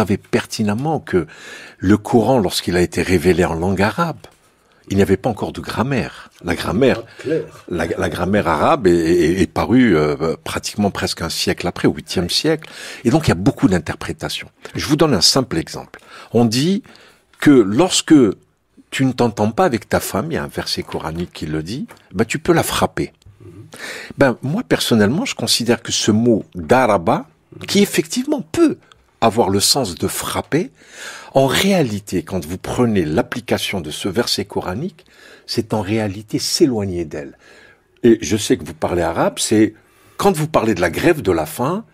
savait pertinemment que le Coran, lorsqu'il a été révélé en langue arabe, il n'y avait pas encore de grammaire. La grammaire arabe est parue pratiquement presque un siècle après, au 8e siècle. Et donc, il y a beaucoup d'interprétations. Je vous donne un simple exemple. On dit que lorsque tu ne t'entends pas avec ta femme, il y a un verset coranique qui le dit, ben, tu peux la frapper. Ben, moi, personnellement, je considère que ce mot daraba, qui effectivement peut avoir le sens de frapper, en réalité, quand vous prenez l'application de ce verset coranique, c'est en réalité s'éloigner d'elle. Et je sais que vous parlez arabe, c'est, quand vous parlez de la grève de la faim,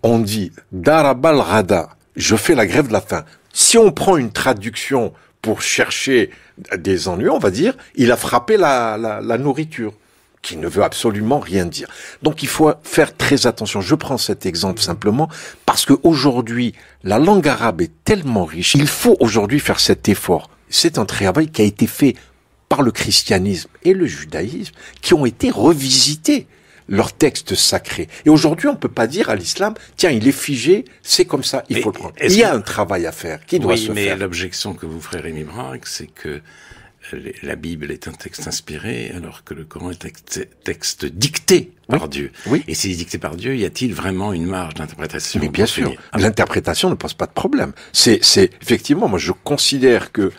on dit darabal rada, je fais la grève de la faim. Si on prend une traduction pour chercher des ennuis, on va dire, il a frappé la nourriture, qui ne veut absolument rien dire. Donc il faut faire très attention. Je prends cet exemple simplement parce que aujourd'hui, la langue arabe est tellement riche. Il faut aujourd'hui faire cet effort. C'est un travail qui a été fait par le christianisme et le judaïsme, qui ont été revisités leurs textes sacrés. Et aujourd'hui, on ne peut pas dire à l'islam, tiens, il est figé, c'est comme ça, il faut le prendre. Il y a un travail à faire qui doit se faire. Oui, mais l'objection que vous ferait Rémi Braque, c'est que la Bible est un texte inspiré, alors que le Coran est un texte dicté par Dieu. Oui. Et s'il est dicté par Dieu, y a-t-il vraiment une marge d'interprétation? Mais bien sûr, l'interprétation ne pose pas de problème. C'est effectivement, moi je considère que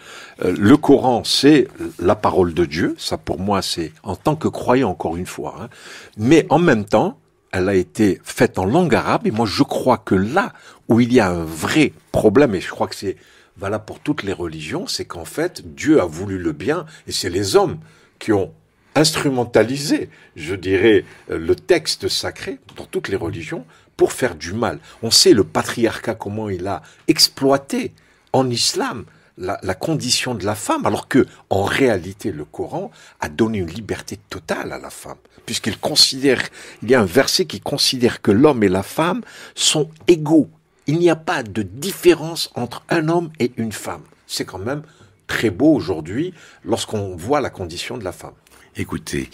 le Coran, c'est la parole de Dieu. Ça, pour moi, c'est en tant que croyant, encore une fois. Hein. Mais en même temps, elle a été faite en langue arabe. Et moi, je crois que là où il y a un vrai problème, et je crois que c'est valable pour toutes les religions, c'est qu'en fait, Dieu a voulu le bien, et c'est les hommes qui ont instrumentalisé, je dirais, le texte sacré dans toutes les religions pour faire du mal. On sait le patriarcat, comment il a exploité en islam la condition de la femme, alors que, en réalité, le Coran a donné une liberté totale à la femme, puisqu'il considère, il y a un verset qui considère que l'homme et la femme sont égaux. Il n'y a pas de différence entre un homme et une femme. C'est quand même très beau aujourd'hui, lorsqu'on voit la condition de la femme. Écoutez,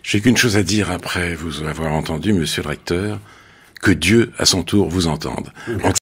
j'ai qu'une chose à dire après vous avoir entendu, monsieur le recteur, que Dieu, à son tour, vous entende.